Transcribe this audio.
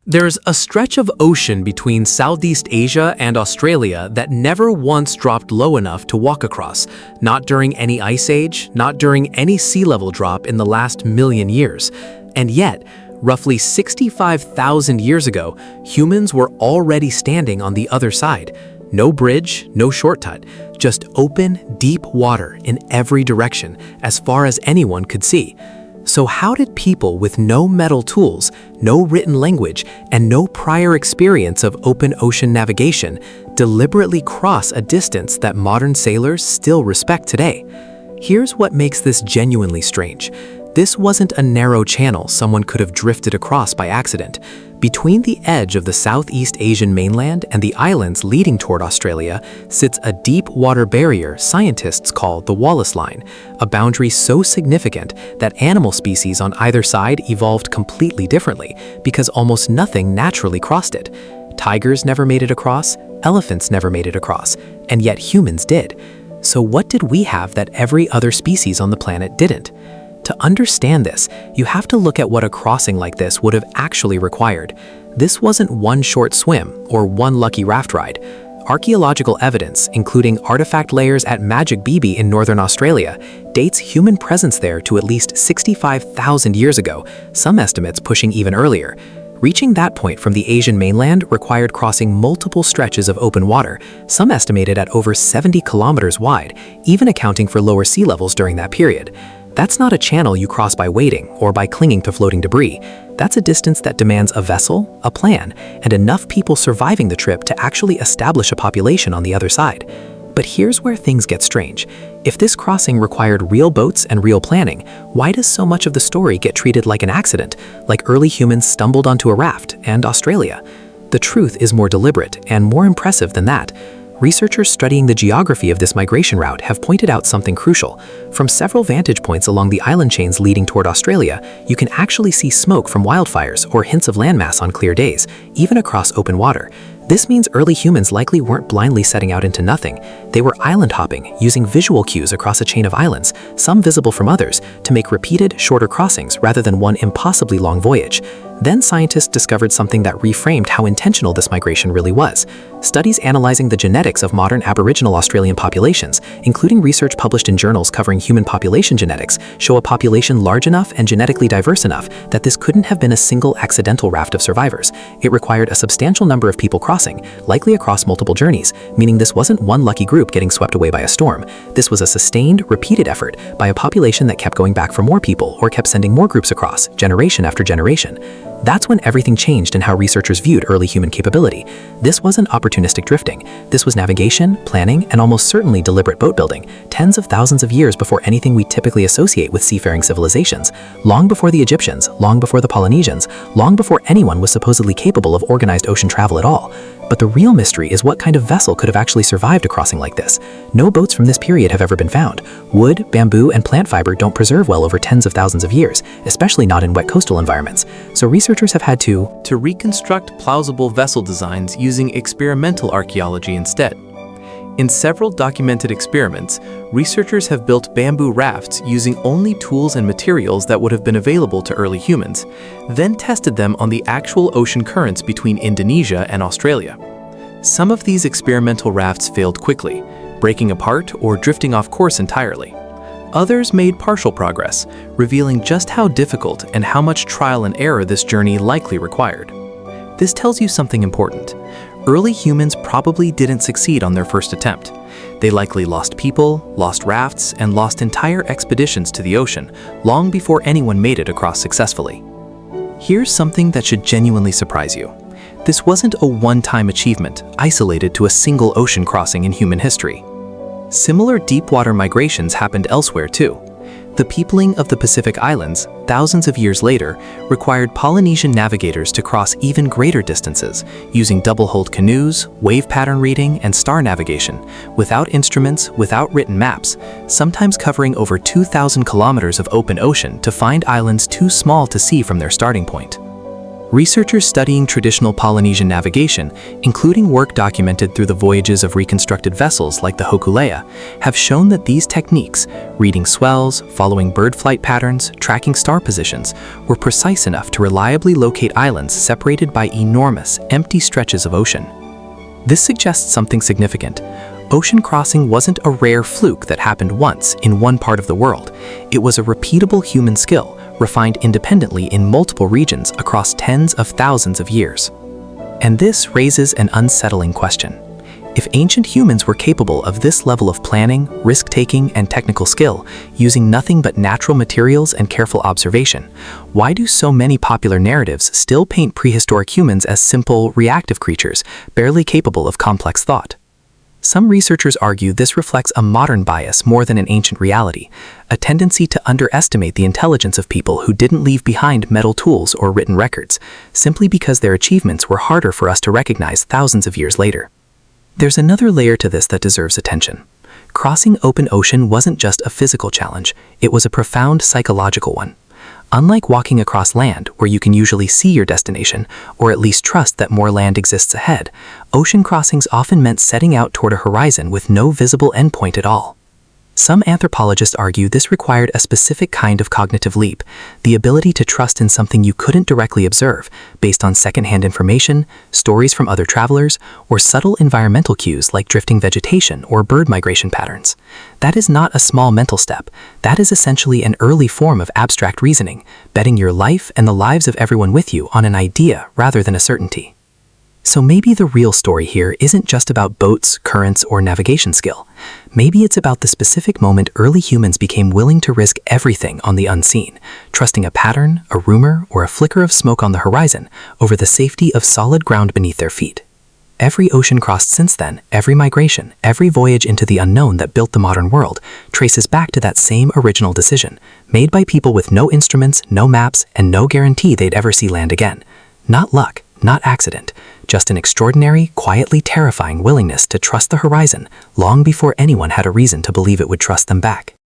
There's a stretch of ocean between Southeast Asia and Australia that never once dropped low enough to walk across, not during any ice age, not during any sea level drop in the last million years. And yet, roughly 65,000 years ago, humans were already standing on the other side. No bridge, no shortcut, just open, deep water in every direction, as far as anyone could see. So how did people with no metal tools, no written language, and no prior experience of open ocean navigation deliberately cross a distance that modern sailors still respect today? Here's what makes this genuinely strange. This wasn't a narrow channel someone could have drifted across by accident. Between the edge of the Southeast Asian mainland and the islands leading toward Australia sits a deep water barrier scientists call the Wallace Line, a boundary so significant that animal species on either side evolved completely differently because almost nothing naturally crossed it. Tigers never made it across, elephants never made it across, and yet humans did. So what did we have that every other species on the planet didn't? To understand this, you have to look at what a crossing like this would have actually required. This wasn't one short swim or one lucky raft ride. Archaeological evidence, including artifact layers at Magic Beebe in northern Australia, dates human presence there to at least 65,000 years ago, some estimates pushing even earlier. Reaching that point from the Asian mainland required crossing multiple stretches of open water, some estimated at over 70 kilometers wide, even accounting for lower sea levels during that period. That's not a channel you cross by waiting or by clinging to floating debris. That's a distance that demands a vessel, a plan, and enough people surviving the trip to actually establish a population on the other side. But here's where things get strange. If this crossing required real boats and real planning, why does so much of the story get treated like an accident, like early humans stumbled onto a raft and Australia? The truth is more deliberate and more impressive than that. Researchers studying the geography of this migration route have pointed out something crucial. From several vantage points along the island chains leading toward Australia, you can actually see smoke from wildfires or hints of landmass on clear days, even across open water. This means early humans likely weren't blindly setting out into nothing. They were island hopping, using visual cues across a chain of islands, some visible from others, to make repeated, shorter crossings rather than one impossibly long voyage. Then scientists discovered something that reframed how intentional this migration really was. Studies analyzing the genetics of modern Aboriginal Australian populations, including research published in journals covering human population genetics, show a population large enough and genetically diverse enough that this couldn't have been a single accidental raft of survivors. It required a substantial number of people crossing, likely across multiple journeys, meaning this wasn't one lucky group getting swept away by a storm. This was a sustained, repeated effort by a population that kept going back for more people or kept sending more groups across, generation after generation. That's when everything changed in how researchers viewed early human capability. This wasn't opportunistic drifting. This was navigation, planning, and almost certainly deliberate boat building, tens of thousands of years before anything we typically associate with seafaring civilizations, long before the Egyptians, long before the Polynesians, long before anyone was supposedly capable of organized ocean travel at all. But the real mystery is what kind of vessel could have actually survived a crossing like this. No boats from this period have ever been found. Wood, bamboo, and plant fiber don't preserve well over tens of thousands of years, especially not in wet coastal environments. So researchers have had to reconstruct plausible vessel designs using experimental archaeology instead. In several documented experiments, researchers have built bamboo rafts using only tools and materials that would have been available to early humans, then tested them on the actual ocean currents between Indonesia and Australia. Some of these experimental rafts failed quickly, breaking apart or drifting off course entirely. Others made partial progress, revealing just how difficult and how much trial and error this journey likely required. This tells you something important. Early humans probably didn't succeed on their first attempt. They likely lost people, lost rafts, and lost entire expeditions to the ocean long before anyone made it across successfully. Here's something that should genuinely surprise you. This wasn't a one-time achievement isolated to a single ocean crossing in human history. Similar deep-water migrations happened elsewhere too. The peopling of the Pacific Islands, thousands of years later, required Polynesian navigators to cross even greater distances, using double-hulled canoes, wave pattern reading, and star navigation, without instruments, without written maps, sometimes covering over 2,000 kilometers of open ocean to find islands too small to see from their starting point. Researchers studying traditional Polynesian navigation, including work documented through the voyages of reconstructed vessels like the Hokulea, have shown that these techniques, reading swells, following bird flight patterns, tracking star positions, were precise enough to reliably locate islands separated by enormous, empty stretches of ocean. This suggests something significant. Ocean crossing wasn't a rare fluke that happened once in one part of the world. It was a repeatable human skill, refined independently in multiple regions across tens of thousands of years. And this raises an unsettling question. If ancient humans were capable of this level of planning, risk-taking, and technical skill, using nothing but natural materials and careful observation, why do so many popular narratives still paint prehistoric humans as simple, reactive creatures, barely capable of complex thought? Some researchers argue this reflects a modern bias more than an ancient reality, a tendency to underestimate the intelligence of people who didn't leave behind metal tools or written records, simply because their achievements were harder for us to recognize thousands of years later. There's another layer to this that deserves attention. Crossing open ocean wasn't just a physical challenge, it was a profound psychological one. Unlike walking across land, where you can usually see your destination, or at least trust that more land exists ahead, ocean crossings often meant setting out toward a horizon with no visible endpoint at all. Some anthropologists argue this required a specific kind of cognitive leap, the ability to trust in something you couldn't directly observe, based on secondhand information, stories from other travelers, or subtle environmental cues like drifting vegetation or bird migration patterns. That is not a small mental step. That is essentially an early form of abstract reasoning, betting your life and the lives of everyone with you on an idea rather than a certainty. So maybe the real story here isn't just about boats, currents, or navigation skill. Maybe it's about the specific moment early humans became willing to risk everything on the unseen, trusting a pattern, a rumor, or a flicker of smoke on the horizon over the safety of solid ground beneath their feet. Every ocean crossed since then, every migration, every voyage into the unknown that built the modern world, traces back to that same original decision, made by people with no instruments, no maps, and no guarantee they'd ever see land again. Not luck, not accident, just an extraordinary, quietly terrifying willingness to trust the horizon long before anyone had a reason to believe it would trust them back.